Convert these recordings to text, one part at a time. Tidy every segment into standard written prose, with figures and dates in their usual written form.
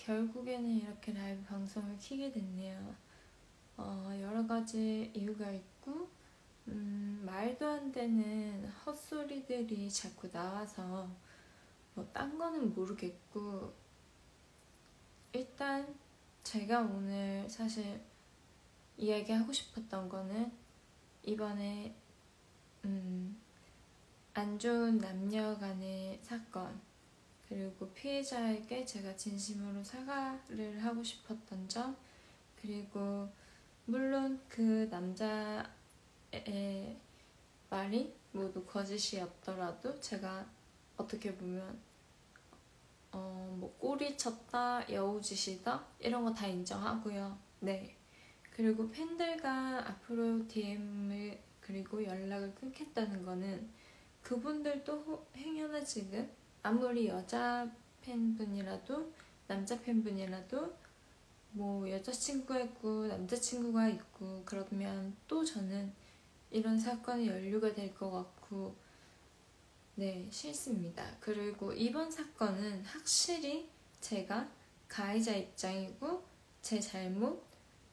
결국에는 이렇게 라이브 방송을 켜게 됐네요. 여러 가지 이유가 있고 말도 안 되는 헛소리들이 자꾸 나와서 뭐 딴 거는 모르겠고, 일단 제가 오늘 사실 이야기하고 싶었던 거는 이번에 안 좋은 남녀 간의 사건, 그리고 피해자에게 제가 진심으로 사과를 하고 싶었던 점, 그리고 물론 그 남자의 말이 모두 거짓이었더라도 제가 어떻게 보면 뭐 꼬리 쳤다, 여우짓이다 이런 거 다 인정하고요. 네. 그리고 팬들과 앞으로 DM을 그리고 연락을 끊겠다는 거는 그분들도 행여나 아무리 여자 팬분이라도 남자 팬분이라도 뭐 여자친구가 있고 남자친구가 있고 그러면 또 저는 이런 사건에 연루가 될 것 같고, 네, 싫습니다. 그리고 이번 사건은 확실히 제가 가해자 입장이고 제 잘못,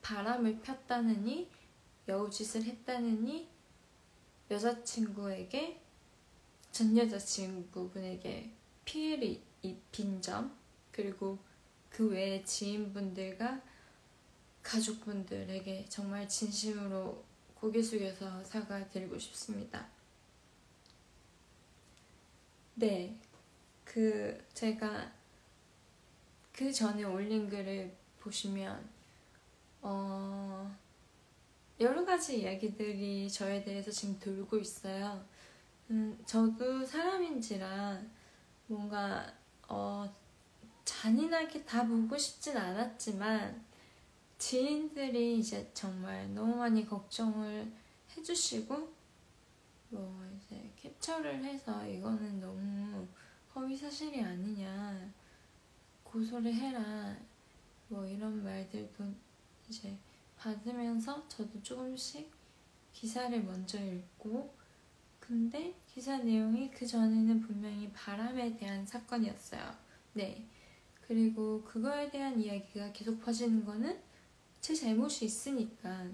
바람을 폈다느니 여우짓을 했다느니 여자친구에게, 전 여자친구분에게 피해를 입힌 점, 그리고 그 외의 지인분들과 가족분들에게 정말 진심으로 고개 숙여서 사과드리고 싶습니다. 네, 제가 그 전에 올린 글을 보시면 여러 가지 이야기들이 저에 대해서 지금 돌고 있어요. 저도 사람인지라 뭔가 잔인하게 다 보고 싶진 않았지만 지인들이 이제 정말 너무 많이 걱정을 해주시고 뭐 이제 캡처를 해서 이거는 너무 허위사실이 아니냐, 고소를 해라, 뭐 이런 말들도 이제 받으면서 저도 조금씩 기사를 먼저 읽고, 근데 기사 내용이 그 전에는 분명히 바람에 대한 사건이었어요. 네. 그리고 그거에 대한 이야기가 계속 퍼지는 거는 제 잘못이 있으니까,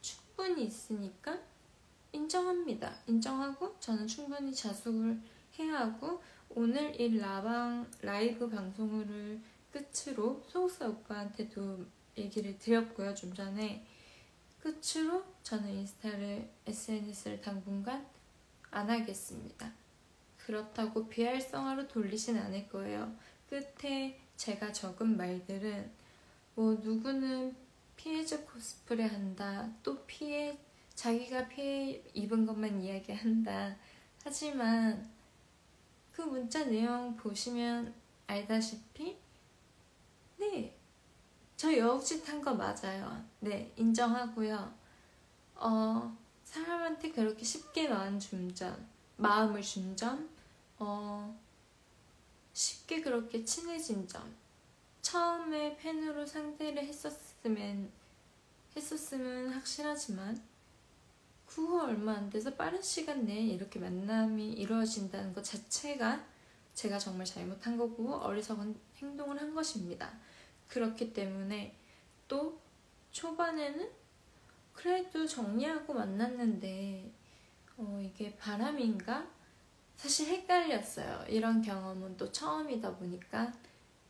충분히 있으니까 인정합니다. 인정하고 저는 충분히 자숙을 해야 하고, 오늘 이 라이브 방송을 끝으로 소속사 오빠한테도 얘기를 드렸고요. 좀 전에 끝으로 저는 SNS를 당분간 안 하겠습니다. 그렇다고 비활성화로 돌리진 않을 거예요. 끝에 제가 적은 말들은 뭐 누구는 피해자 코스프레 한다, 또 자기가 피해 입은 것만 이야기한다. 하지만 그 문자 내용 보시면 알다시피 네, 저 여우짓 한 거 맞아요. 네, 인정하고요. 사람한테 그렇게 쉽게 마음을 준 점, 쉽게 그렇게 친해진 점, 처음에 팬으로 상대를 했었으면 확실하지만 그 후 얼마 안 돼서 빠른 시간 내에 이렇게 만남이 이루어진다는 것 자체가 제가 정말 잘못한 거고 어리석은 행동을 한 것입니다. 그렇기 때문에 또 초반에는 그래도 정리하고 만났는데 이게 바람인가? 사실 헷갈렸어요. 이런 경험은 또 처음이다 보니까.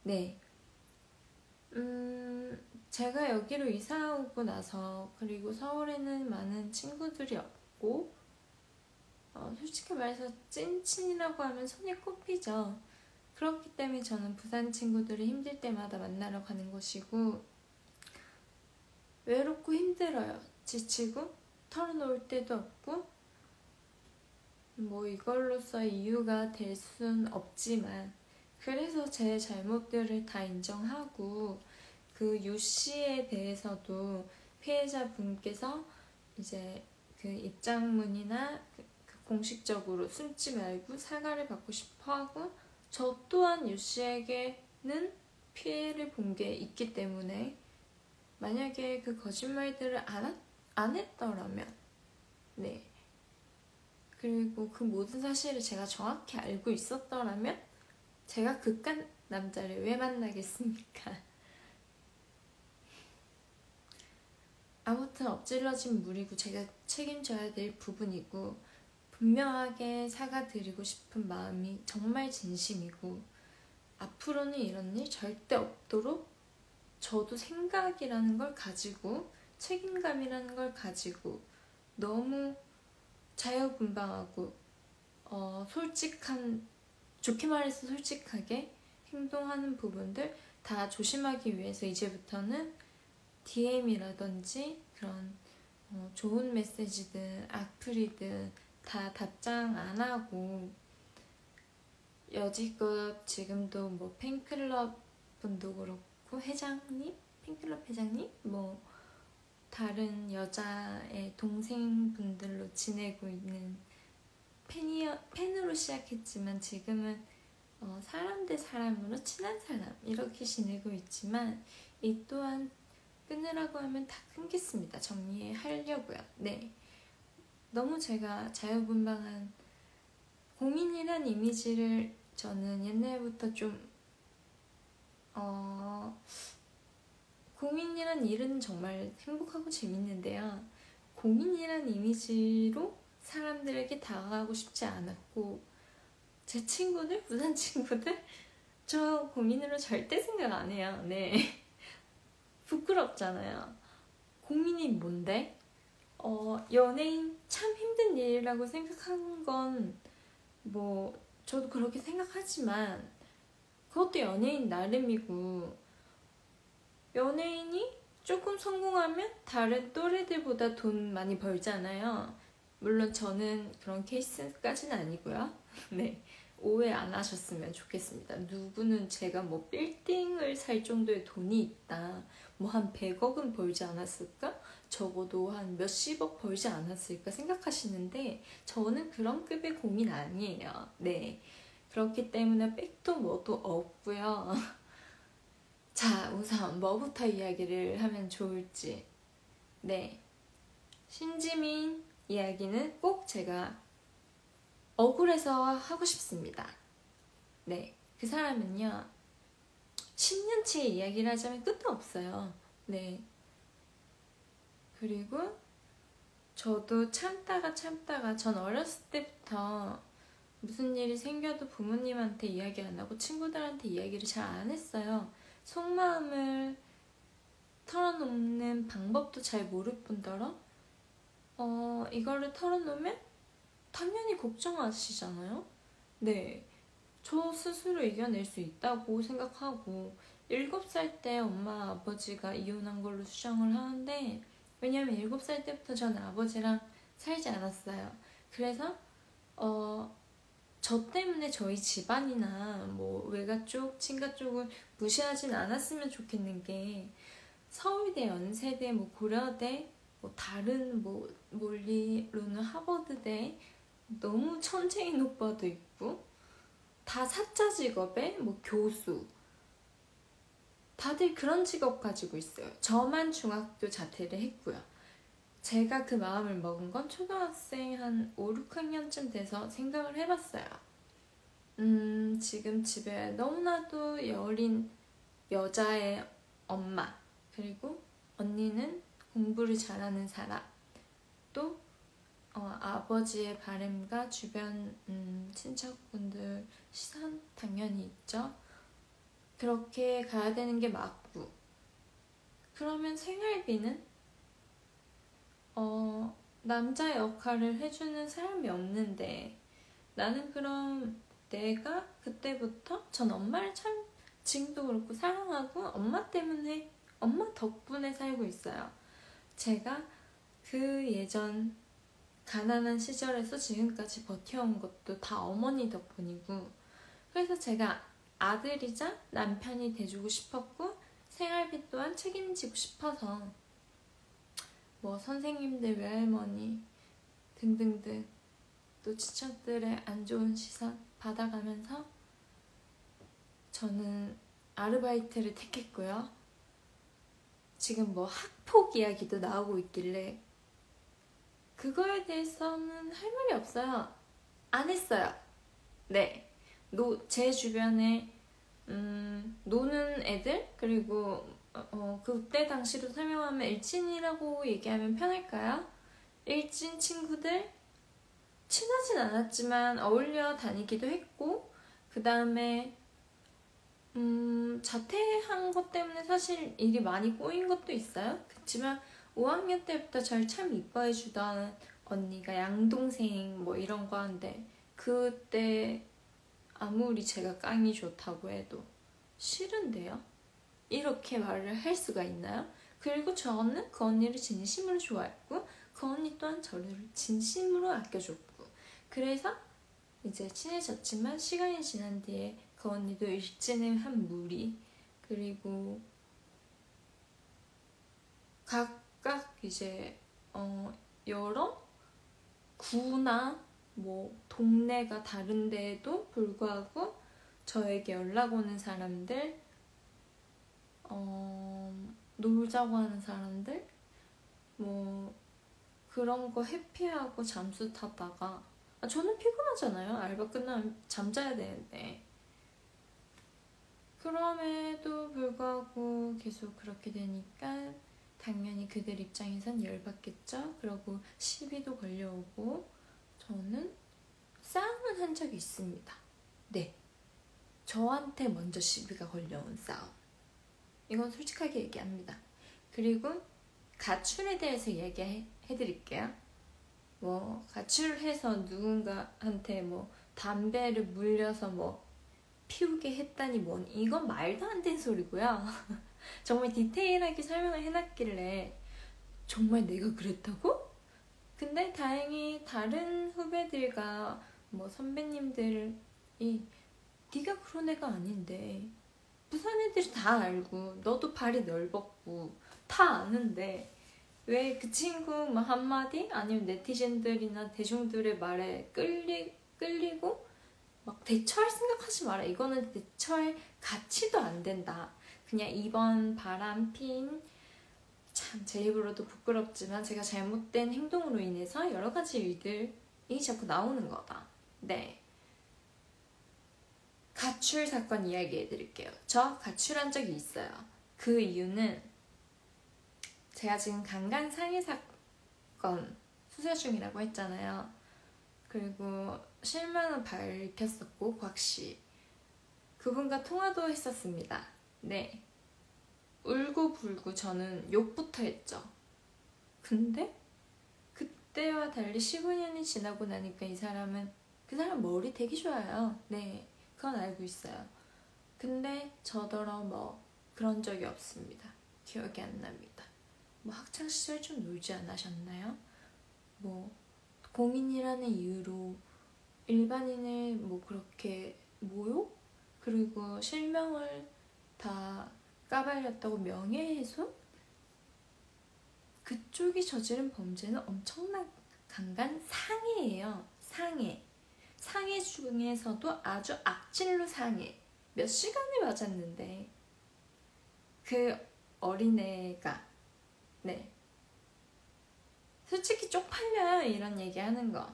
네. 제가 여기로 이사 오고 나서, 그리고 서울에는 많은 친구들이 없고, 솔직히 말해서 찐친이라고 하면 손에 꼽히죠. 그렇기 때문에 저는 부산 친구들이 힘들 때마다 만나러 가는 것이고, 외롭고 힘들어요. 지치고 털어놓을 데도 없고, 뭐 이걸로써 이유가 될 순 없지만, 그래서 제 잘못들을 다 인정하고, 그 유씨에 대해서도 피해자분께서 이제 그 입장문이나 공식적으로 숨지 말고 사과를 받고 싶어 하고, 저 또한 유씨에게는 피해를 본 게 있기 때문에 만약에 그 거짓말들을 안 했더라면, 네, 그리고 그 모든 사실을 제가 정확히 알고 있었더라면 제가 그깟 남자를 왜 만나겠습니까? 아무튼 엎질러진 물이고 제가 책임져야 될 부분이고 분명하게 사과드리고 싶은 마음이 정말 진심이고 앞으로는 이런 일 절대 없도록 저도 생각이라는 걸 가지고 책임감이라는 걸 가지고 너무 자유분방하고 솔직한, 좋게 말해서 솔직하게 행동하는 부분들 다 조심하기 위해서 이제부터는 DM이라든지 그런 좋은 메시지든 악플이든 다 답장 안 하고 여지껏 지금도 뭐 팬클럽 분도 그렇고 회장님? 팬클럽 회장님? 뭐 다른 여자의 동생분들로 지내고 있는 팬으로 시작했지만 지금은 사람 대 사람으로 친한 사람 이렇게 지내고 있지만 이 또한 끊으라고 하면 다 끊겠습니다. 정리하려고요. 네, 너무 제가 자유분방한 공인이란 이미지를 저는 옛날부터 좀 공인이란 일은 정말 행복하고 재밌는데요. 공인이란 이미지로 사람들에게 다가가고 싶지 않았고 제 친구들, 부산 친구들 저 공인으로 절대 생각 안 해요. 네. 부끄럽잖아요. 공인이 뭔데? 연예인 참 힘든 일이라고 생각한 건 뭐 저도 그렇게 생각하지만 그것도 연예인 나름이고 연예인이 조금 성공하면 다른 또래들보다 돈 많이 벌잖아요. 물론 저는 그런 케이스까지는 아니고요. 네, 오해 안 하셨으면 좋겠습니다. 누구는 제가 뭐 빌딩을 살 정도의 돈이 있다, 뭐 한 100억은 벌지 않았을까? 적어도 한 몇십억 벌지 않았을까 생각하시는데 저는 그런 급의 공인 아니에요. 네, 그렇기 때문에 백도 뭐도 없고요. 자, 우선 뭐부터 이야기를 하면 좋을지. 네, 신지민 이야기는 꼭 제가 억울해서 하고 싶습니다. 네, 그 사람은요 10년치의 이야기를 하자면 끝도 없어요. 네, 그리고 저도 참다가 전 어렸을 때부터 무슨 일이 생겨도 부모님한테 이야기 안 하고 친구들한테 이야기를 잘 안 했어요. 속마음을 털어놓는 방법도 잘 모를 뿐더러 이거를 털어놓으면 당연히 걱정하시잖아요. 네, 저 스스로 이겨낼 수 있다고 생각하고 7살 때 엄마 아버지가 이혼한 걸로 수정을 하는데 왜냐면 7살 때부터 저는 아버지랑 살지 않았어요. 그래서 저 때문에 저희 집안이나 뭐 외가 쪽, 친가 쪽을 무시하진 않았으면 좋겠는 게 서울대, 연세대, 뭐 고려대, 뭐 다른 뭐 물리로는 하버드대 너무 천재인 오빠도 있고 다 사자 직업에 뭐 교수 다들 그런 직업 가지고 있어요. 저만 중학교 자퇴를 했고요. 제가 그 마음을 먹은 건 초등학생 한 5, 6학년쯤 돼서 생각을 해봤어요. 지금 집에 너무나도 여린 여자의 엄마, 그리고 언니는 공부를 잘하는 사람, 또 아버지의 바람과 주변 친척분들 시선 당연히 있죠. 그렇게 가야 되는 게 맞고, 그러면 생활비는 남자 역할을 해주는 사람이 없는데 나는 그럼 내가 그때부터 전 엄마를 참 지금도 그렇고 사랑하고 엄마 때문에 엄마 덕분에 살고 있어요. 제가 그 예전 가난한 시절에서 지금까지 버텨온 것도 다 어머니 덕분이고 그래서 제가 아들이자 남편이 돼주고 싶었고 생활비 또한 책임지고 싶어서 뭐 선생님들, 외할머니 등등등 또 친척들의 안 좋은 시선 받아가면서 저는 아르바이트를 택했고요. 지금 뭐 학폭 이야기도 나오고 있길래 그거에 대해서는 할 말이 없어요. 안 했어요. 네, 제 주변에 노는 애들 그리고 그때 당시로 설명하면 일진이라고 얘기하면 편할까요? 일진 친구들 친하진 않았지만 어울려 다니기도 했고, 그 다음에 자퇴한 것 때문에 사실 일이 많이 꼬인 것도 있어요. 그렇지만 5학년 때부터 절 참 이뻐해 주던 언니가 양동생 뭐 이런 거 하는데, 그때 아무리 제가 깡이 좋다고 해도 싫은데요? 이렇게 말을 할 수가 있나요? 그리고 저는 그 언니를 진심으로 좋아했고, 그 언니 또한 저를 진심으로 아껴줬고, 그래서 이제 친해졌지만 시간이 지난 뒤에 그 언니도 일진을 한 무리, 그리고 각각 이제 여러 구나 뭐 동네가 다른데도 불구하고 저에게 연락 오는 사람들, 놀자고 하는 사람들, 뭐 그런 거 회피하고 잠수 타다가, 저는 피곤하잖아요. 알바 끝나면 잠자야 되는데. 그럼에도 불구하고 계속 그렇게 되니까 당연히 그들 입장에선 열받겠죠. 그러고 시비도 걸려오고, 저는 싸움을 한 적이 있습니다. 네, 저한테 먼저 시비가 걸려온 싸움. 이건 솔직하게 얘기합니다. 그리고 가출에 대해서 얘기해드릴게요. 뭐 가출해서 누군가한테 뭐 담배를 물려서 뭐 피우게 했다니 뭔, 이건 말도 안 되는 소리고요. 정말 디테일하게 설명을 해놨길래 정말 내가 그랬다고? 근데 다행히 다른 후배들과 뭐 선배님들이 네가 그런 애가 아닌데, 부산 애들이 다 알고 너도 발이 넓었고 다 아는데 왜 그 친구 뭐 한마디 아니면 네티즌들이나 대중들의 말에 끌리고 막 대처할 생각하지 마라. 이거는 대처할 가치도 안 된다. 그냥 이번 바람핀, 참 제 입으로도 부끄럽지만 제가 잘못된 행동으로 인해서 여러 가지 일들이 자꾸 나오는 거다. 네. 가출 사건 이야기해 드릴게요. 저 가출한 적이 있어요. 그 이유는 제가 지금 강간 상해 사건 수사 중이라고 했잖아요. 그리고 실명은 밝혔었고, 곽씨 그분과 통화도 했었습니다. 네, 울고불고 저는 욕부터 했죠. 근데 그때와 달리 15년이 지나고 나니까 그 사람 머리 되게 좋아요. 네, 그건 알고 있어요. 근데 저더러 뭐 그런 적이 없습니다. 기억이 안 납니다. 뭐 학창시절 좀 놀지 않으셨나요? 뭐 공인이라는 이유로 일반인을 뭐 그렇게 모욕? 그리고 실명을 다 까발렸다고 명예훼손? 그쪽이 저지른 범죄는 엄청난 강간 상해예요. 상해. 상해 중에서도 아주 악질로 상해. 몇 시간을 맞았는데 그 어린애가, 네, 솔직히 쪽팔려요, 이런 얘기 하는 거.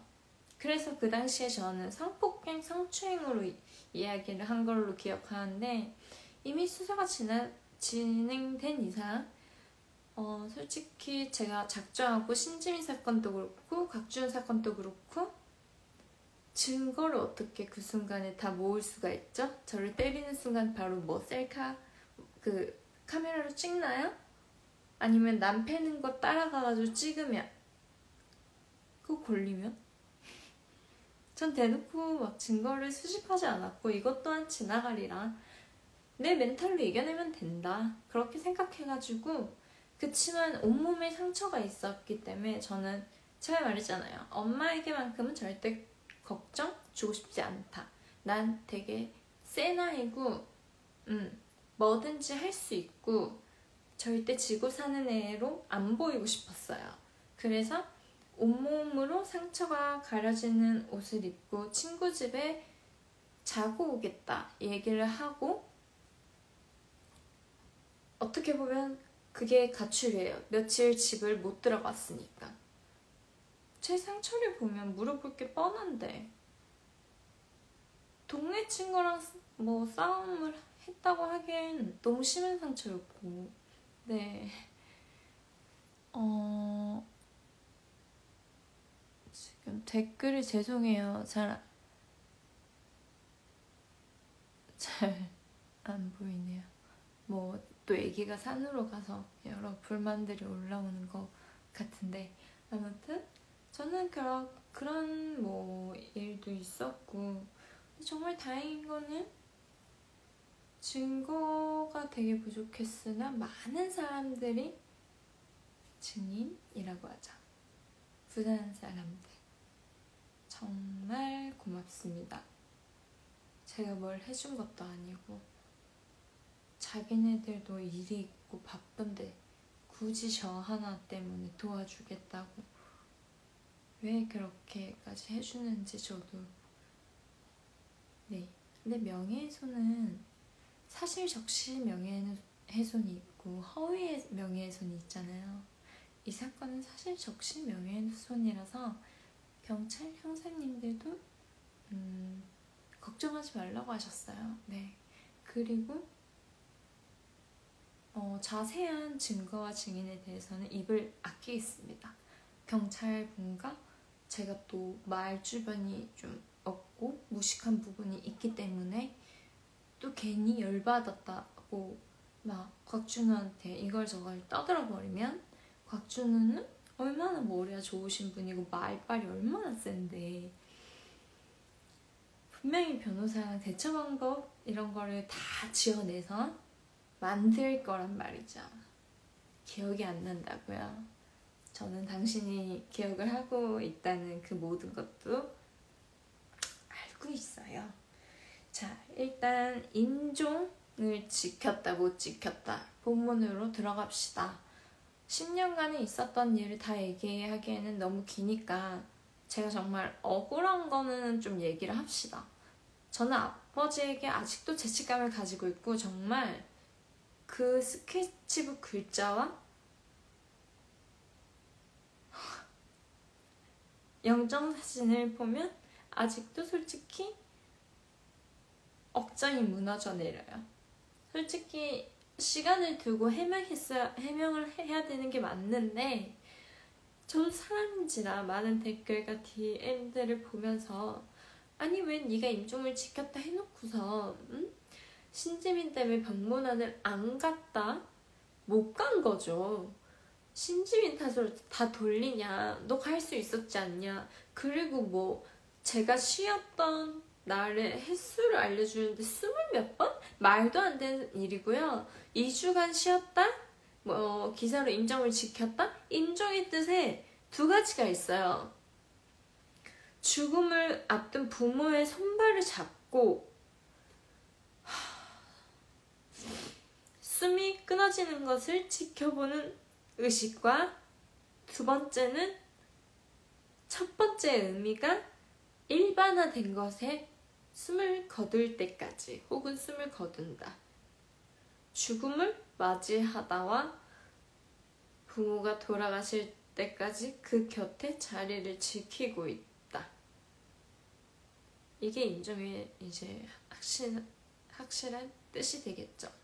그래서 그 당시에 저는 성폭행, 성추행으로 이야기를 한 걸로 기억하는데, 이미 수사가 진행된 이상 솔직히 제가 작정하고 신지민 사건도 그렇고 곽주현 사건도 그렇고 증거를 어떻게 그 순간에 다 모을 수가 있죠? 저를 때리는 순간 바로 뭐 셀카 그 카메라로 찍나요? 아니면 남 패는 거 따라가가지고 찍으면, 그거 걸리면? 전 대놓고 막 증거를 수집하지 않았고 이것 또한 지나가리라, 내 멘탈로 이겨내면 된다, 그렇게 생각해가지고. 그치만 온몸에 상처가 있었기 때문에 저는, 제가 말했잖아요, 엄마에게만큼은 절대 걱정 주고 싶지 않다. 난 되게 센 아이고 뭐든지 할 수 있고 절대 지고 사는 애로 안 보이고 싶었어요. 그래서 온몸으로 상처가 가려지는 옷을 입고 친구 집에 자고 오겠다 얘기를 하고, 어떻게 보면 그게 가출이에요. 며칠 집을 못 들어갔으니까. 제 상처를 보면 물어볼 게 뻔한데, 동네 친구랑 뭐 싸움을 했다고 하기엔 너무 심한 상처였고, 네. 지금 댓글이 죄송해요. 잘 안 보이네요. 뭐 또 애기가 산으로 가서 여러 불만들이 올라오는 것 같은데, 아무튼 저는 그런 뭐 일도 있었고, 정말 다행인 거는 증거가 되게 부족했으나 많은 사람들이 증인이라고 하자. 부산 사람들 정말 고맙습니다. 제가 뭘 해준 것도 아니고 자기네들도 일이 있고 바쁜데 굳이 저 하나 때문에 도와주겠다고 왜 그렇게까지 해주는지 저도. 네. 근데 명예훼손은 사실 적시 명예훼손이 있고 허위 명예훼손이 있잖아요. 이 사건은 사실 적시 명예훼손이라서 경찰 형사님들도 걱정하지 말라고 하셨어요. 네. 그리고 자세한 증거와 증인에 대해서는 입을 아끼겠습니다. 경찰분과 제가 또 말 주변이 좀 없고 무식한 부분이 있기 때문에 또 괜히 열받았다고 막 곽준우한테 이걸 저걸 떠들어버리면, 곽준우는 얼마나 머리가 좋으신 분이고 말빨이 얼마나 센데 분명히 변호사랑 대처 방법 이런 거를 다 지어내서 만들 거란 말이죠. 기억이 안 난다고요? 저는 당신이 기억을 하고 있다는 그 모든 것도 알고 있어요. 자, 일단 인종을 지켰다 못 지켰다 본문으로 들어갑시다. 10년간에 있었던 일을 다 얘기하기에는 너무 기니까 제가 정말 억울한 거는 좀 얘기를 합시다. 저는 아버지에게 아직도 죄책감을 가지고 있고, 정말 그 스케치북 글자와 영정사진을 보면 아직도 솔직히 억장이 무너져 내려요. 솔직히 시간을 두고 해명을 해야 되는 게 맞는데, 저도 사람인지라 많은 댓글과 DM들을 보면서 아니 왜 네가 인종을 지켰다 해놓고서 신지민 때문에 병문안을 안 갔다? 못 간 거죠. 신지민 탓으로 다 돌리냐? 너 갈 수 있었지 않냐? 그리고 뭐 제가 쉬었던 날의 횟수를 알려주는데 20몇 번? 말도 안 되는 일이고요. 2주간 쉬었다? 뭐 기사로 인정을 지켰다? 인종의 뜻에 두 가지가 있어요. 죽음을 앞둔 부모의 손발을 잡고 숨이 끊어지는 것을 지켜보는 의식과, 두 번째는 첫 번째 의미가 일반화된 것에 숨을 거둘 때까지 혹은 숨을 거둔다. 죽음을 맞이하다와 부모가 돌아가실 때까지 그 곁에 자리를 지키고 있다. 이게 인종의 이제 확실한 뜻이 되겠죠.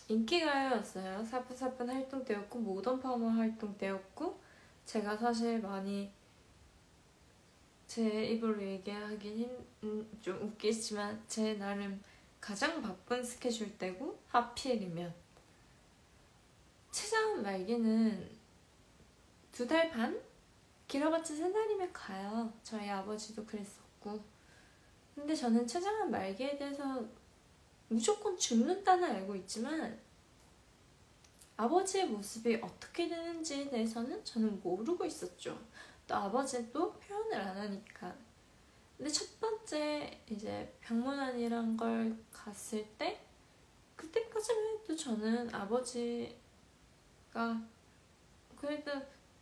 인기가요였어요. 사뿐사뿐 활동 때였고 모던 파머 활동 때였고, 제가 사실 많이 제 입으로 얘기하긴 좀 웃기지만 제 나름 가장 바쁜 스케줄 때고, 하필이면 최장 말기는 2달 반? 길어봤자 3달이면 가요. 저희 아버지도 그랬었고. 근데 저는 최장암 말기에 대해서 무조건 죽는다는 알고 있지만 아버지의 모습이 어떻게 되는지에 대해서는 저는 모르고 있었죠. 또 아버지도 표현을 안 하니까. 근데 첫 번째 이제 병문안이란 걸 갔을 때, 그때까지만 해도 저는 아버지가 그래도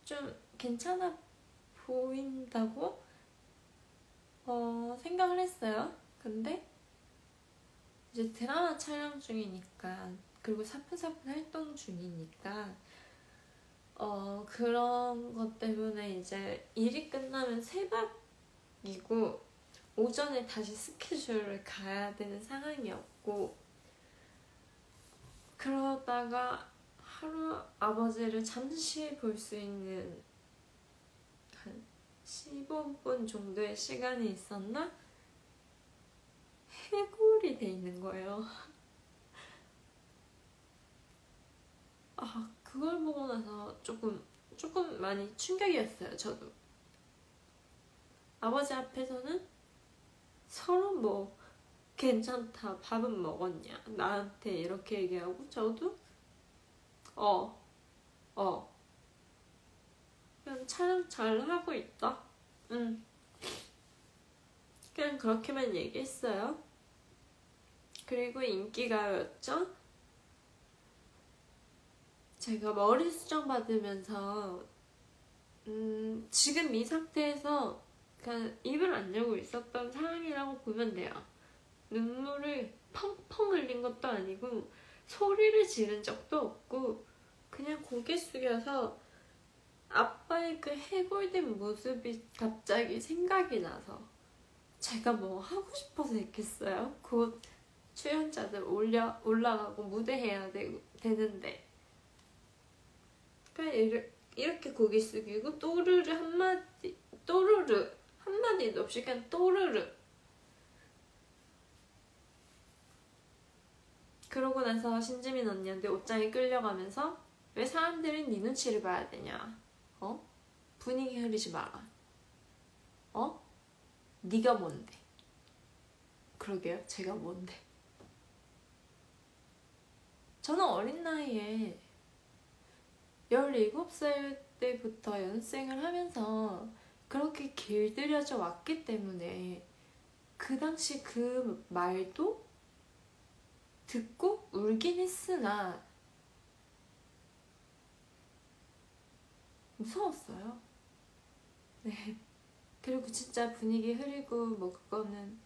좀 괜찮아 보인다고 생각을 했어요. 근데 이제 드라마 촬영 중이니까, 그리고 사뿐사뿐 활동 중이니까 그런 것 때문에 이제 일이 끝나면 새벽 오전에 다시 스케줄을 가야 되는 상황이었고, 그러다가 하루 아버지를 잠시 볼 수 있는 한 15분 정도의 시간이 있었나? 해골이 돼 있는 거예요. 그걸 보고 나서 조금 많이 충격이었어요. 저도 아버지 앞에서는 서로 뭐 괜찮다, 밥은 먹었냐, 나한테 이렇게 얘기하고, 저도 그냥 촬영 잘 하고 있다, 응, 그냥 그렇게만 얘기했어요. 그리고 인기가요였죠. 제가 머리 수정 받으면서 지금 이 상태에서 그냥 입을 안 열고 있었던 상황이라고 보면 돼요. 눈물을 펑펑 흘린 것도 아니고 소리를 지른 적도 없고, 그냥 고개 숙여서 아빠의 그 해골된 모습이 갑자기 생각이 나서 제가 뭐 하고 싶어서 했겠어요? 곧 출연자들 올라가고 무대해야 되는데, 그냥 이렇게 고개 숙이고 또르르 한마디도 없이 그냥 또르르. 그러고 나서 신지민 언니한테 옷장에 끌려가면서, 왜 사람들은 네 눈치를 봐야 되냐, 분위기 흐리지 마라, 네가 뭔데. 그러게요, 제가 뭔데. 저는 어린 나이에 17살 때부터 연습생을 하면서 그렇게 길들여져 왔기 때문에 그 당시 그 말도 듣고 울긴 했으나 무서웠어요. 네. 그리고 진짜 분위기 흐리고 뭐 그거는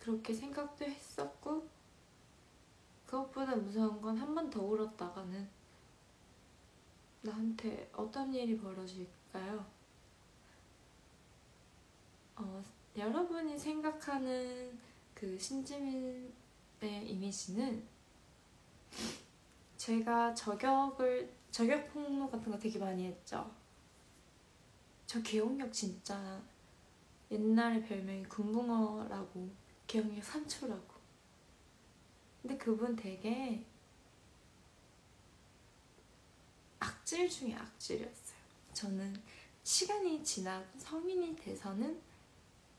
그렇게 생각도 했었고, 그것보다 무서운 건 한 번 더 울었다가는 나한테 어떤 일이 벌어질까요? 여러분이 생각하는 그 신지민의 이미지는, 제가 저격 폭로 같은 거 되게 많이 했죠. 저 기억력 진짜 옛날에 별명이 금붕어라고, 기억력 3초라고. 근데 그분 되게 악질 중에 악질이었어요. 저는 시간이 지나고 성인이 돼서는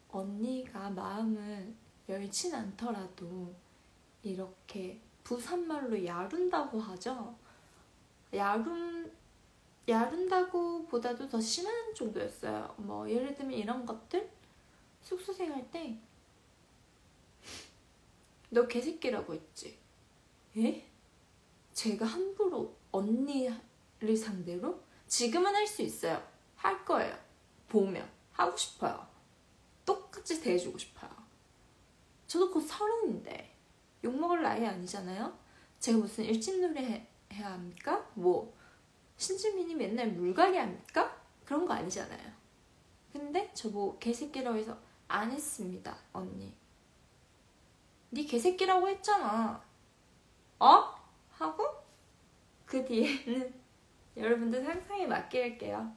언니가 마음을 열진 않더라도 이렇게 부산말로 야룬다고 하죠. 야룬다고 보다도 더 심한 정도였어요. 뭐 예를 들면 이런 것들, 숙소생활 때 너 개새끼라고 했지? 에? 제가 함부로 언니를 상대로? 지금은 할 수 있어요. 할 거예요. 보면 하고 싶어요. 똑같이 대해주고 싶어요. 저도 곧 30인데 욕먹을 나이 아니잖아요. 제가 무슨 일진놀이 해야 합니까? 뭐 신지민이 맨날 물갈이 합니까? 그런 거 아니잖아요. 근데 저보고 개새끼라고 해서 안 했습니다. 언니, 네 개새끼라고 했잖아, 하고 그 뒤에는 여러분들 상상에 맡길게요.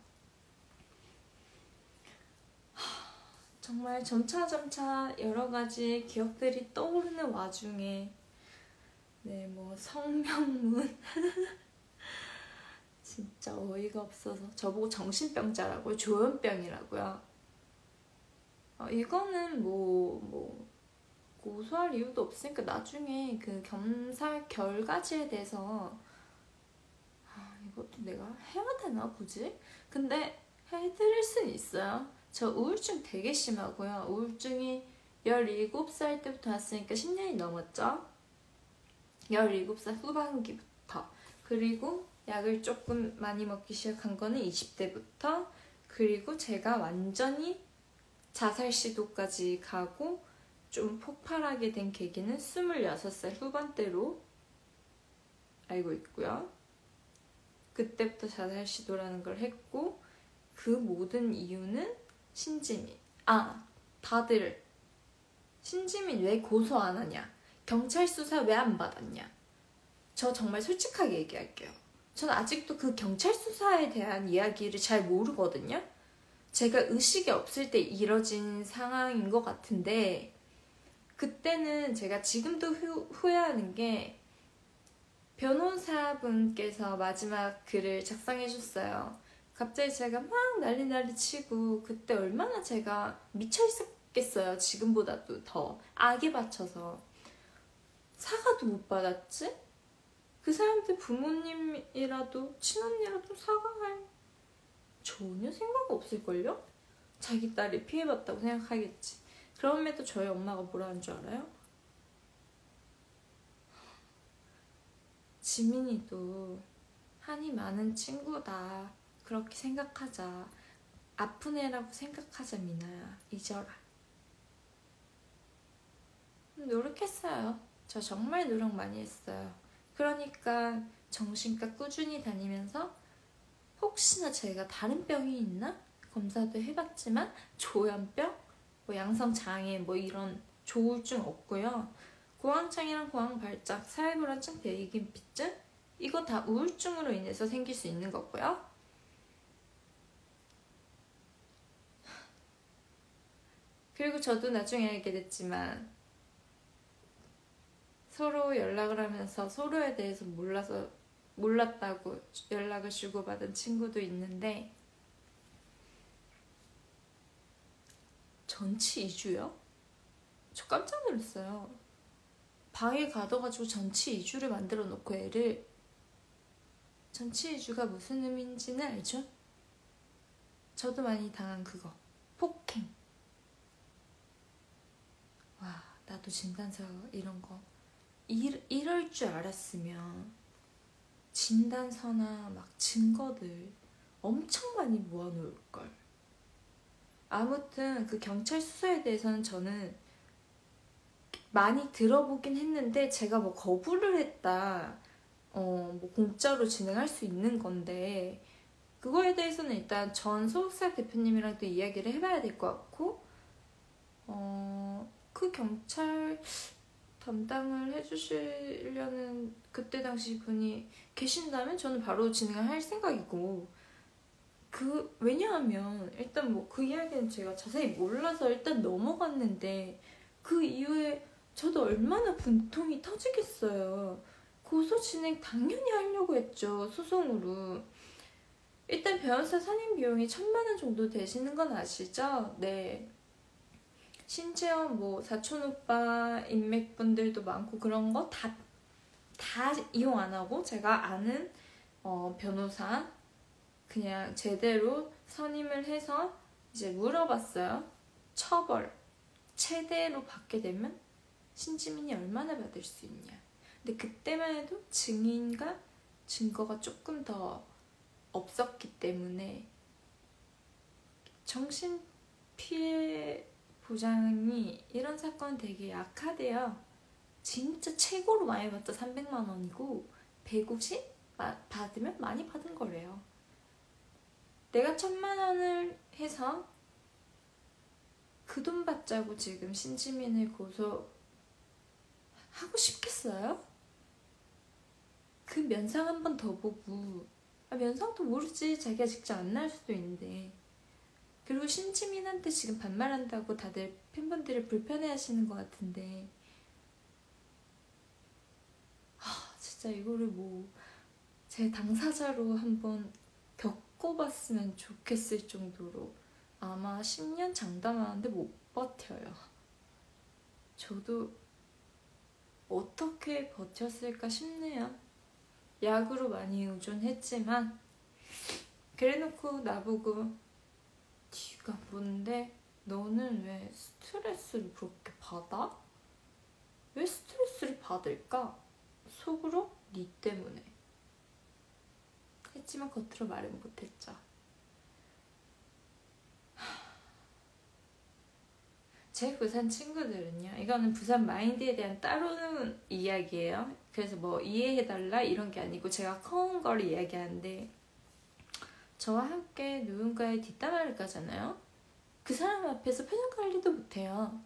정말 점차 여러 가지 기억들이 떠오르는 와중에, 네, 뭐 성명문 진짜 어이가 없어서 저보고 정신병자라고요? 조현병이라고요? 이거는 뭐 고소할 이유도 없으니까 나중에 그 검사 결과지에 대해서 이것도 내가 해야 되나 굳이? 근데 해드릴 순 있어요. 저 우울증 되게 심하고요. 우울증이 17살 때부터 왔으니까 10년이 넘었죠? 17살 후반기부터. 그리고 약을 조금 많이 먹기 시작한 거는 20대부터. 그리고 제가 완전히 자살 시도까지 가고 좀 폭발하게 된 계기는 26살 후반대로 알고 있고요. 그때부터 자살 시도라는 걸 했고, 그 모든 이유는 신지민. 다들 신지민 왜 고소 안 하냐, 경찰 수사 왜 안 받았냐. 저 정말 솔직하게 얘기할게요. 저는 아직도 그 경찰 수사에 대한 이야기를 잘 모르거든요. 제가 의식이 없을 때 이뤄진 상황인 것 같은데, 그때는 제가 지금도 후회하는 게, 변호사분께서 마지막 글을 작성해줬어요. 갑자기 제가 막 난리 치고, 그때 얼마나 제가 미쳐있었겠어요. 지금보다도 더 악에 받쳐서. 사과도 못 받았지? 그 사람들 부모님이라도 친언니라도 사과할 전혀 생각 없을걸요? 자기 딸이 피해봤다고 생각하겠지. 그럼에도 저희 엄마가 뭐라 하는 줄 알아요? 지민이도 한이 많은 친구다, 그렇게 생각하자. 아픈 애라고 생각하자, 미나야. 잊어라. 노력했어요. 저 정말 노력 많이 했어요. 그러니까 정신과 꾸준히 다니면서 혹시나 제가 다른 병이 있나? 검사도 해봤지만 조현병, 뭐 양성장애, 뭐 이런 조울증 없고요. 고황장애랑 고황발작, 사회불안증, 대리긴피증, 이거 다 우울증으로 인해서 생길 수 있는 거고요. 그리고 저도 나중에 알게 됐지만 서로 연락을 하면서 서로에 대해서 몰랐다고 연락을 주고받은 친구도 있는데, 전치 2주요? 저 깜짝 놀랐어요. 방에 가둬가지고 전치 2주를 만들어 놓고 애를, 전치 2주가 무슨 의미인지는 알죠? 저도 많이 당한 그거, 폭행. 와, 나도 진단서 이런 거 이럴 줄 알았으면 진단서나 막 증거들 엄청 많이 모아놓을걸. 아무튼 그 경찰 수사에 대해서는 저는 많이 들어보긴 했는데, 제가 뭐 거부를 했다, 뭐 공짜로 진행할 수 있는 건데, 그거에 대해서는 일단 전 소속사 대표님이랑 또 이야기를 해봐야 될 것 같고, 그 경찰 담당을 해주시려는 그때 당시 분이 계신다면 저는 바로 진행을 할 생각이고, 왜냐하면 일단 뭐 그 이야기는 제가 자세히 몰라서 일단 넘어갔는데, 그 이후에 저도 얼마나 분통이 터지겠어요. 고소 진행 당연히 하려고 했죠, 소송으로. 일단 변호사 선임 비용이 1,000만 원 정도 되시는 건 아시죠? 네. 심지어 뭐 사촌 오빠 인맥분들도 많고 그런 거 다 이용 안 하고, 제가 아는 변호사 그냥 제대로 선임을 해서 이제 물어봤어요. 처벌 최대로 받게 되면 신지민이 얼마나 받을 수 있냐. 근데 그때만 해도 증인과 증거가 조금 더 없었기 때문에 정신피해 보장이 이런 사건 되게 약하대요. 진짜 최고로 많이 받자 300만 원이고 150 받으면 많이 받은 거래요. 내가 1,000만 원을 해서 그 돈 받자고 지금 신지민을 고소하고 싶겠어요? 그 면상 한 번 더 보고, 면상도 모르지, 자기가 직접 안 나올 수도 있는데. 그리고 신지민한테 지금 반말한다고 다들 팬분들이 불편해하시는 것 같은데, 진짜 이거를 뭐 제 당사자로 한번 겪어봤으면 좋겠을 정도로 아마 10년 장담하는데 못 버텨요. 저도 어떻게 버텼을까 싶네요. 약으로 많이 의존했지만, 그래놓고 나보고 네가 뭔데? 너는 왜 스트레스를 그렇게 받아? 왜 스트레스를 받을까? 속으로 네 때문에 했지만 겉으로 말은 못했죠. 제 부산 친구들은요, 이거는 부산 마인드에 대한 따로는 이야기예요. 그래서 뭐 이해해달라 이런 게 아니고 제가 커온 걸 이야기하는데, 저와 함께 누군가의 뒷담화를 까잖아요. 그 사람 앞에서 표정 관리도 못해요.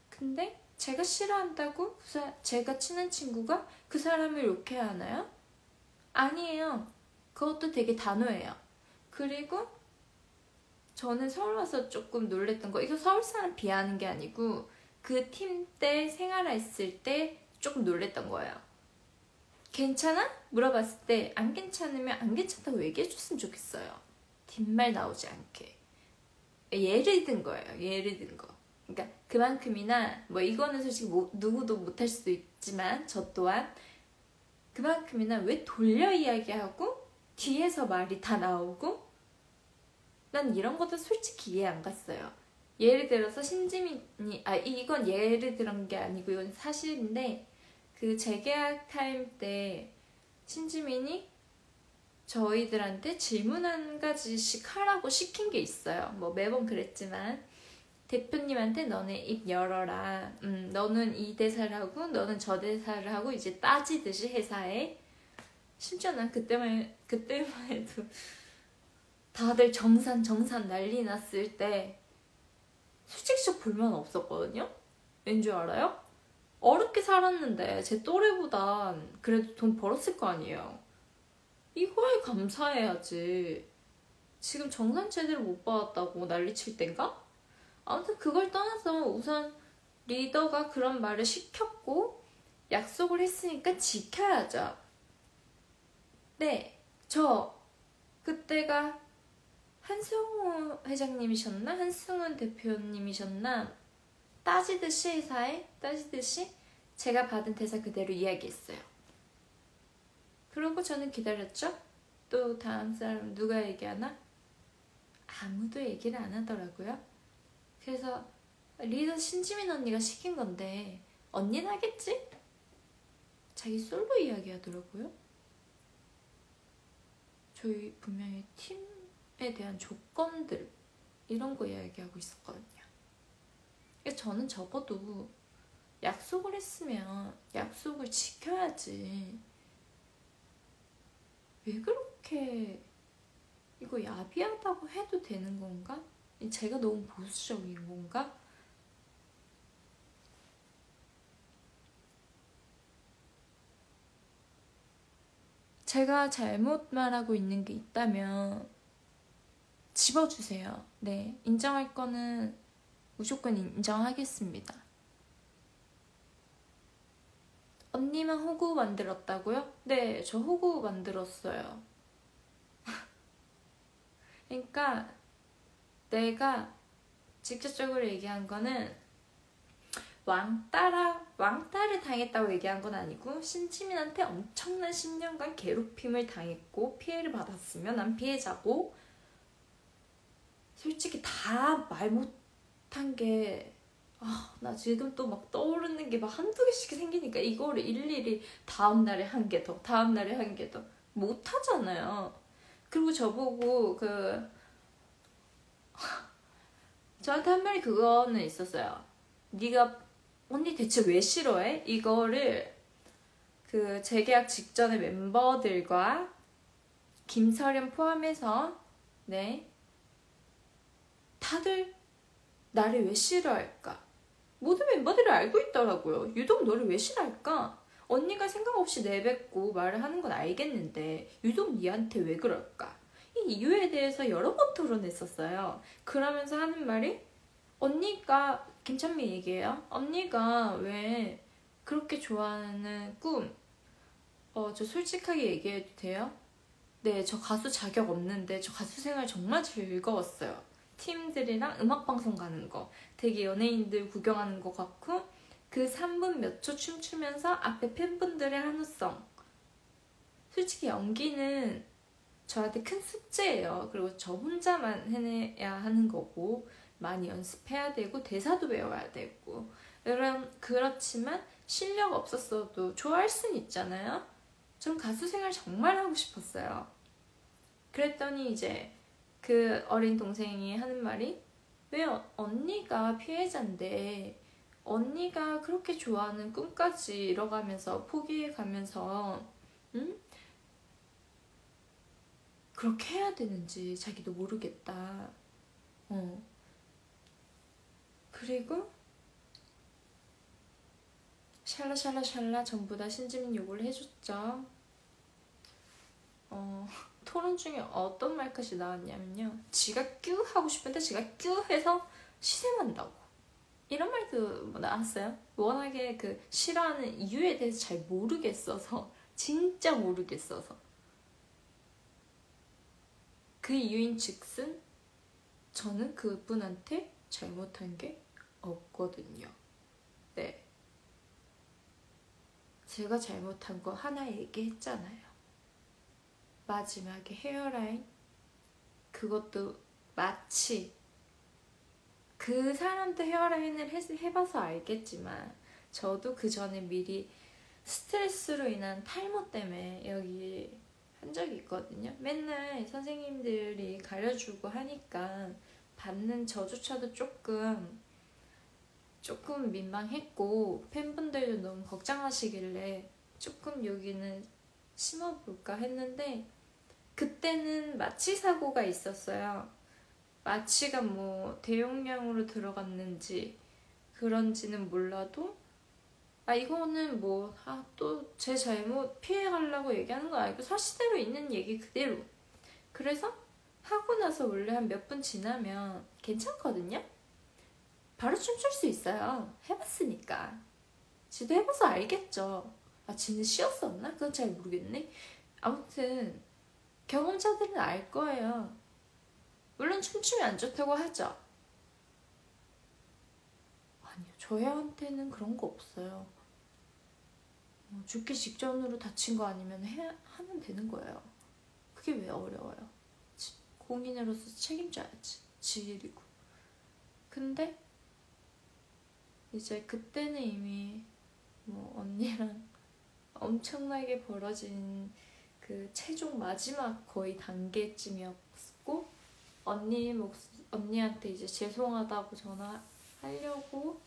근데 제가 싫어한다고 제가 친한 친구가 그 사람을 욕해야 하나요? 아니에요. 그것도 되게 단호해요. 그리고 저는 서울 와서 조금 놀랬던 거, 이거 서울 사람 비하하는 게 아니고 그 팀 때 생활했을 때 조금 놀랬던 거예요. 괜찮아? 물어봤을 때 안 괜찮으면 안 괜찮다고 얘기해줬으면 좋겠어요. 뒷말 나오지 않게. 예를 든 거예요. 예를 든 거. 그러니까 그만큼이나 뭐 이거는 솔직히 누구도 못할 수도 있지만 저 또한 그만큼이나 왜 돌려 이야기하고 뒤에서 말이 다 나오고, 난 이런 것도 솔직히 이해 안 갔어요. 예를 들어서 신지민이, 이건 예를 들은 게 아니고 이건 사실인데, 그 재계약 타임 때 신지민이 저희들한테 질문 한 가지씩 하라고 시킨 게 있어요. 뭐 매번 그랬지만 대표님한테 너네 입 열어라. 너는 이 대사를 하고 너는 저 대사를 하고 이제 따지듯이 회사에. 심지어 난 그때만 해도 다들 정산 난리 났을 때 솔직히 저 불만 없었거든요. 왠 줄 알아요? 어렵게 살았는데 제 또래보단 그래도 돈 벌었을 거 아니에요. 이거에 감사해야지. 지금 정산 제대로 못 받았다고 난리칠 땐가? 아무튼 그걸 떠나서 우선 리더가 그런 말을 시켰고 약속을 했으니까 지켜야죠. 네, 저 그때가 한승우 회장님이셨나? 한승훈 대표님이셨나? 따지듯이 제가 받은 대사 그대로 이야기했어요. 그러고 저는 기다렸죠? 또 다음 사람 누가 얘기하나? 아무도 얘기를 안 하더라고요. 그래서 리더 신지민 언니가 시킨 건데 언니는 하겠지? 자기 솔로 이야기하더라고요. 저희 분명히 팀에 대한 조건들 이런 거 이야기하고 있었거든요. 그래서 저는 적어도 약속을 했으면 약속을 지켜야지. 왜 그렇게 이거 야비하다고 해도 되는 건가? 제가 너무 보수적인 건가? 제가 잘못 말하고 있는 게 있다면 집어주세요. 네, 인정할 거는 무조건 인정하겠습니다. 언니만 호구 만들었다고요? 네, 저 호구 만들었어요. 그러니까 내가 직접적으로 얘기한 거는 왕따를 당했다고 얘기한 건 아니고, 신지민한테 엄청난 10년간 괴롭힘을 당했고 피해를 받았으면 난 피해자고, 솔직히 다 말 못한 게 나 지금 또 막 떠오르는 게 막 한두 개씩 생기니까 이거를 일일이 다음날에 한 개 더 못하잖아요. 그리고 저보고 저한테 한 말이 그거는 있었어요. 네가 언니 대체 왜 싫어해? 이거를 그 재계약 직전에 멤버들과 김설현 포함해서 네 다들 나를 왜 싫어할까? 모든 member들이 알고 있더라고요. 유독 너를 왜 싫어할까? 언니가 생각 없이 내뱉고 말을 하는 건 알겠는데 유독 니한테 왜 그럴까? 이 이유에 대해서 여러 번 토론했었어요. 그러면서 하는 말이, 언니가, 김찬미 얘기해요. 언니가 왜 그렇게 좋아하는 꿈, 저 솔직하게 얘기해도 돼요? 네, 저 가수 자격 없는데 저 가수 생활 정말 즐거웠어요. 팀들이랑 음악방송 가는 거, 되게 연예인들 구경하는 거 같고, 그 3분 몇 초 춤추면서 앞에 팬분들의 한우성. 솔직히 연기는 저한테 큰 숙제예요. 그리고 저 혼자만 해내야 하는 거고, 많이 연습해야 되고 대사도 배워야 되고, 그렇지만 실력 없었어도 좋아할 수는 있잖아요. 전 가수 생활 정말 하고 싶었어요. 그랬더니 이제 그 어린 동생이 하는 말이, 왜 언니가 피해자인데 언니가 그렇게 좋아하는 꿈까지 잃어가면서 포기해가면서 그렇게 해야 되는지 자기도 모르겠다. 그리고 샬라샬라샬라 전부 다 신지민 욕을 해줬죠. 토론 중에 어떤 말까지 나왔냐면요, 지가 뀨 하고 싶은데 지가 뀨 해서 시샘한다고, 이런 말도 뭐 나왔어요. 워낙에 그 싫어하는 이유에 대해서 잘 모르겠어서, 진짜 모르겠어서. 그 이유인 즉슨 저는 그분한테 잘못한 게 없거든요. 네, 제가 잘못한 거 하나 얘기했잖아요. 마지막에 헤어라인, 그것도 마치 그 사람도 헤어라인을 해봐서 알겠지만 저도 그 전에 미리 스트레스로 인한 탈모 때문에 여기 한 적이 있거든요. 맨날 선생님들이 가려주고 하니까 받는 저조차도 조금 민망했고, 팬분들도 너무 걱정하시길래 조금 여기는 심어볼까 했는데, 그때는 마취 사고가 있었어요. 마취가 뭐 대용량으로 들어갔는지 그런지는 몰라도, 이거는 뭐 또 제 잘못 피해가려고 얘기하는 건 아니고 사실대로 있는 얘기 그대로. 그래서 하고 나서 원래 한 몇 분 지나면 괜찮거든요. 바로 춤출 수 있어요. 해봤으니까. 지도 해봐서 알겠죠. 지는 쉬었었나? 그건 잘 모르겠네. 아무튼 경험자들은 알 거예요. 물론 춤추면 안 좋다고 하죠. 아니요, 저희한테는 그런 거 없어요. 죽기 직전으로 다친 거 아니면 하면 되는 거예요. 그게 왜 어려워요? 공인으로서 책임져야지. 지 일이고. 근데 이제 그때는 이미 뭐 언니랑 엄청나게 벌어진 그 최종 마지막 거의 단계쯤이었고, 언니한테 이제 죄송하다고 전화하려고,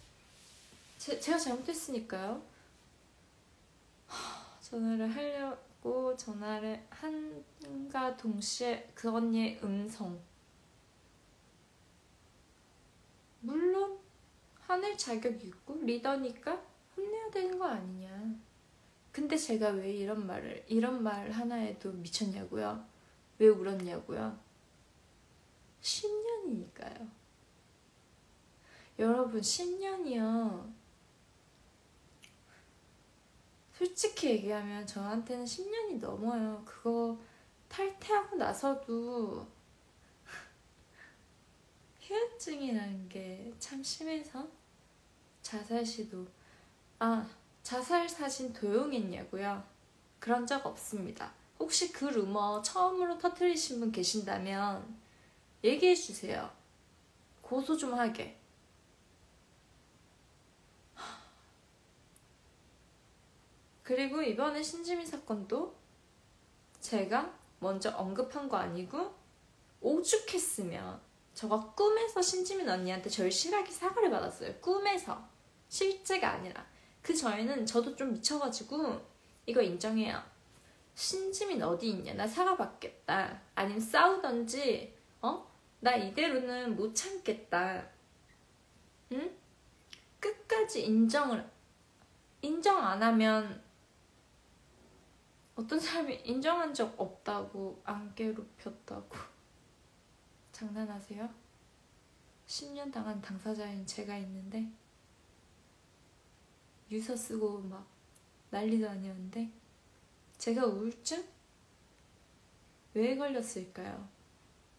제가 잘못했으니까요. 전화를 하려고 전화를 한가 동시에 그 언니의 음성, 물론 화낼 자격이 있고 리더니까 혼내야 되는 거 아니냐. 근데 제가 왜 이런 말 하나에도 미쳤냐고요? 왜 울었냐고요? 10년이니까요. 여러분, 10년이요. 솔직히 얘기하면 저한테는 10년이 넘어요. 그거 탈퇴하고 나서도 후유증이라는 게 참 심해서 자살 시도, 자살 사진 도용했냐고요? 그런 적 없습니다. 혹시 그 루머 처음으로 터뜨리신 분 계신다면 얘기해주세요. 고소 좀 하게. 그리고 이번에 신지민 사건도 제가 먼저 언급한 거 아니고, 오죽했으면 저가 꿈에서 신지민 언니한테 절실하게 사과를 받았어요. 꿈에서. 실제가 아니라. 그 전에는 저도 좀 미쳐가지고 이거 인정해요. 신지민 어디 있냐, 나 사과받겠다, 아니면 싸우던지, 나 이대로는 못 참겠다, 응? 끝까지 인정 안 하면, 어떤 사람이 인정한 적 없다고, 안 괴롭혔다고. 장난하세요? 10년 당한 당사자인 제가 있는데 유서 쓰고 막 난리도 아니었는데, 제가 우울증? 왜 걸렸을까요?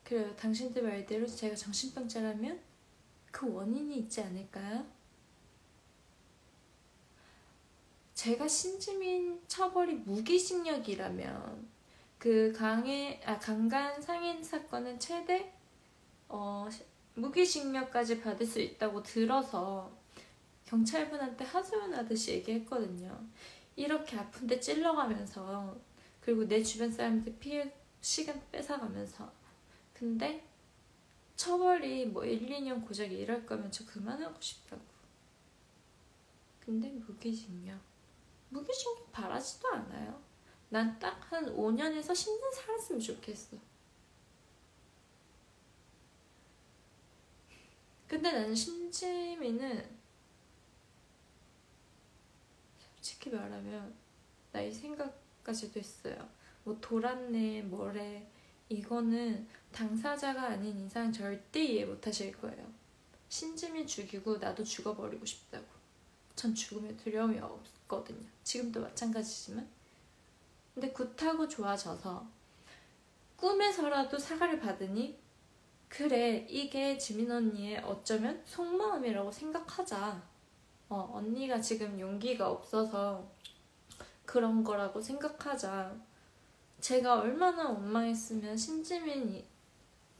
그래요, 당신들 말대로 제가 정신병자라면 그 원인이 있지 않을까요? 제가 신지민 처벌이 무기징역이라면 그 강간 상인 사건은 최대 무기징역까지 받을 수 있다고 들어서 경찰분한테 하소연하듯이 얘기했거든요. 이렇게 아픈데 찔러가면서, 그리고 내 주변 사람들 피해 시간 뺏어가면서. 근데 처벌이 뭐 1, 2년 고작 이럴 거면 저 그만하고 싶다고. 근데 무기징역 바라지도 않아요. 난 딱 한 5년에서 10년 살았으면 좋겠어. 근데 나는 신지민은 솔직히 말하면 나 이 생각까지도 했어요. 뭐 돌았네 뭐래 이거는 당사자가 아닌 이상 절대 이해 못하실 거예요. 신지민 죽이고 나도 죽어버리고 싶다고. 전 죽으면 두려움이 없거든요. 지금도 마찬가지지만. 근데 굿하고 좋아져서 꿈에서라도 사과를 받으니 그래 이게 지민 언니의 어쩌면 속마음이라고 생각하자. 언니가 지금 용기가 없어서 그런 거라고 생각하자. 제가 얼마나 원망했으면 신지민이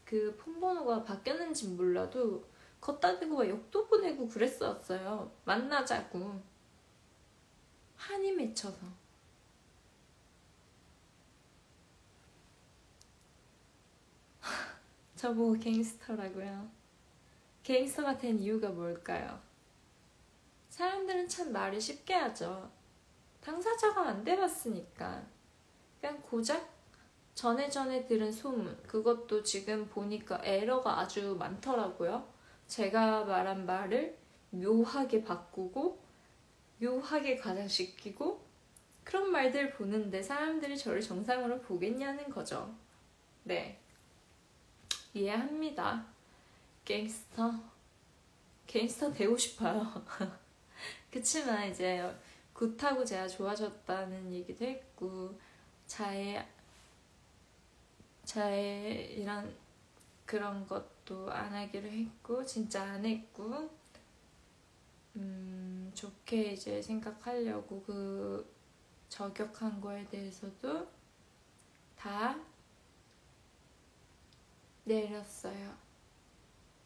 그 폰번호가 바뀌었는지 몰라도 걷다 대고 막 욕도 보내고 그랬었어요. 만나자고. 한이 맺혀서. 저보고 갱스터라고요. 갱스터가 된 이유가 뭘까요? 사람들은 참 말을 쉽게 하죠. 당사자가 안 돼봤으니까. 그냥 고작 전에 들은 소문, 그것도 지금 보니까 에러가 아주 많더라고요. 제가 말한 말을 묘하게 바꾸고 묘하게 가장시키고 그런 말들 보는데 사람들이 저를 정상으로 보겠냐는 거죠. 네, 이해합니다. 갱스터 되고 싶어요. 그치만 이제 굿하고 제가 좋아졌다는 얘기도 했고 자해 이런 그런 것도 안 하기로 했고 진짜 안 했고 좋게 이제 생각하려고 그 저격한 거에 대해서도 다 내렸어요.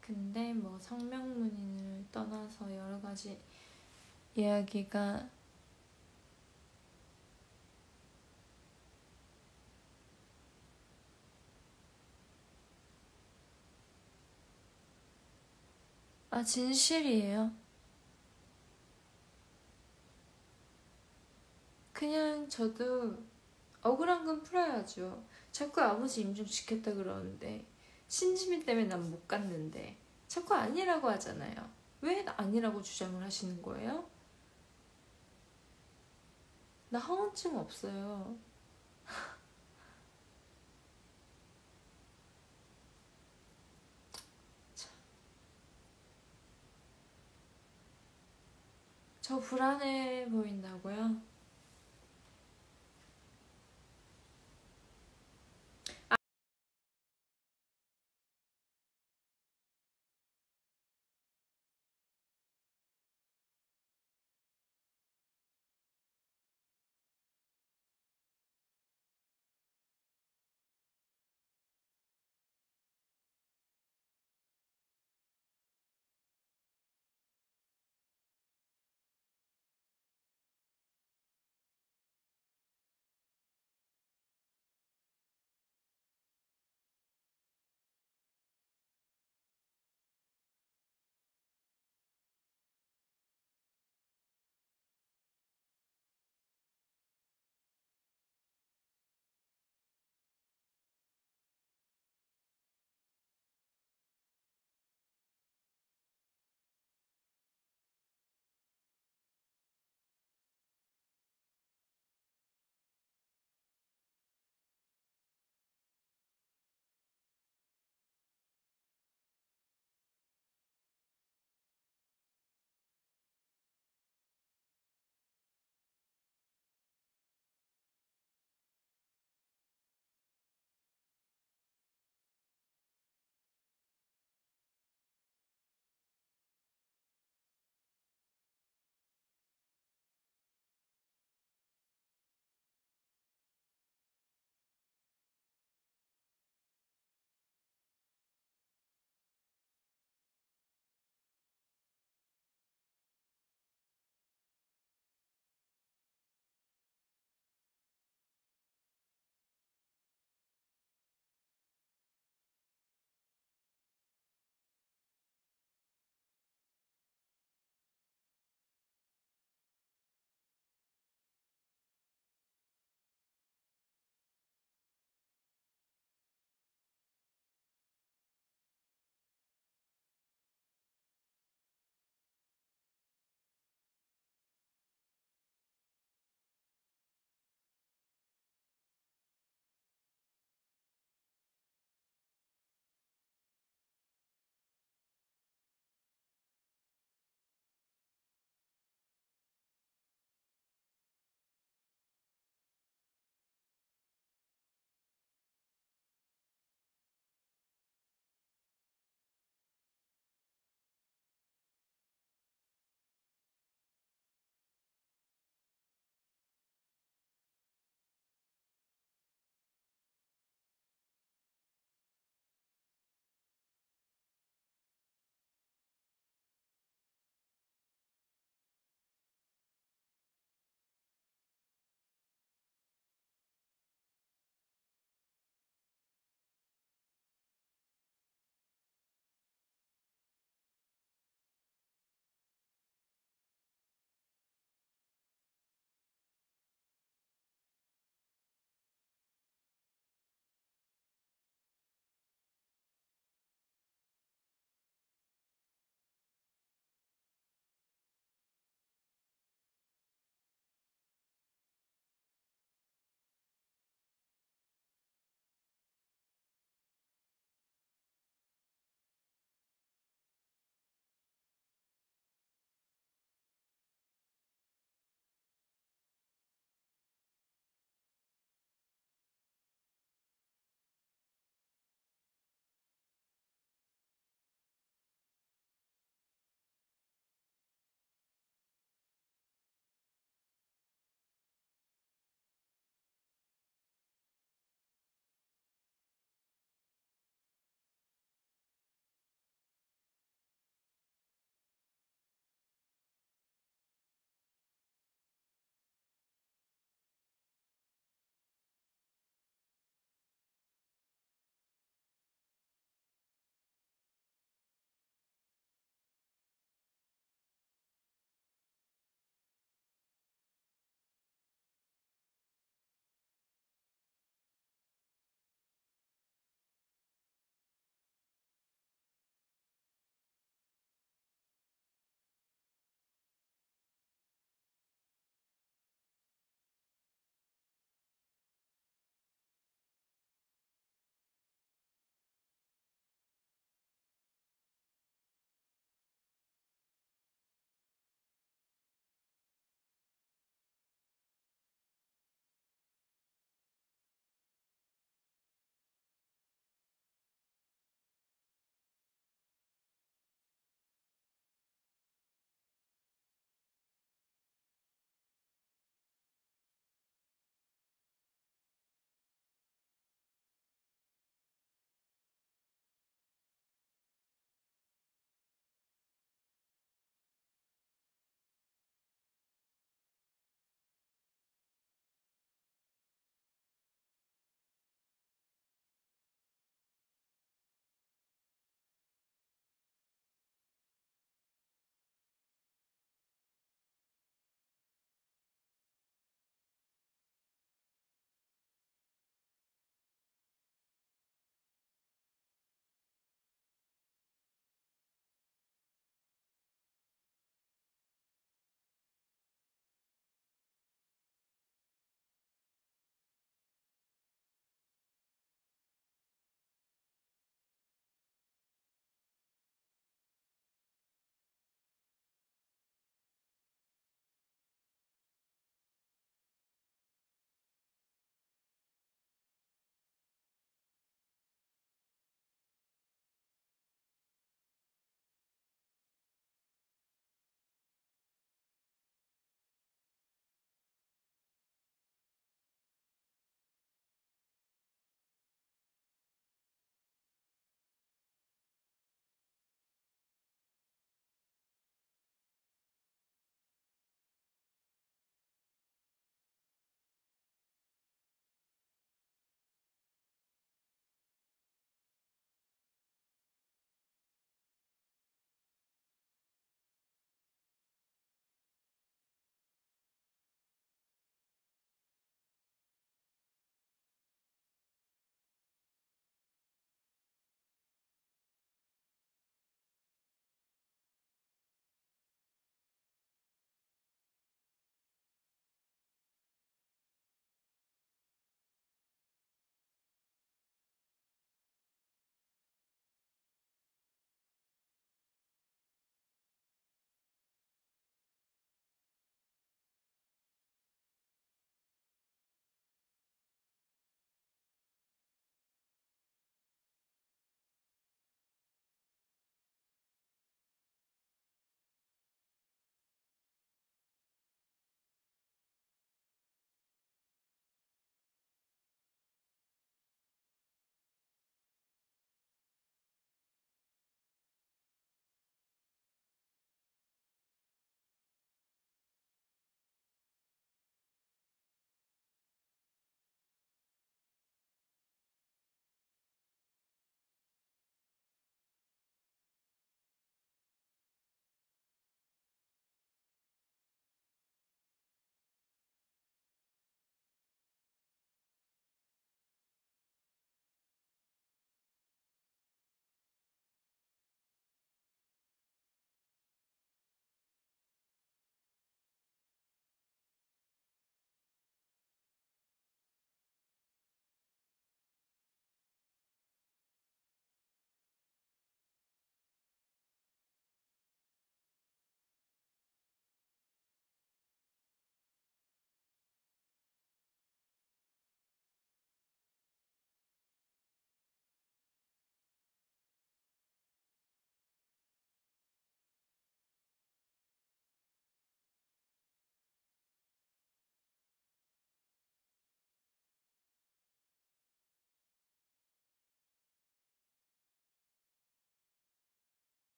근데 뭐 성명문인을 떠나서 여러 가지 이야기가 진실이에요. 그냥 저도 억울한 건 풀어야죠. 자꾸 아버지 임종 지켰다 그러는데 신지민 때문에 난 못 갔는데 자꾸 아니라고 하잖아요. 왜 아니라고 주장을 하시는 거예요? 나 허언증 없어요. 저 불안해 보인다고요?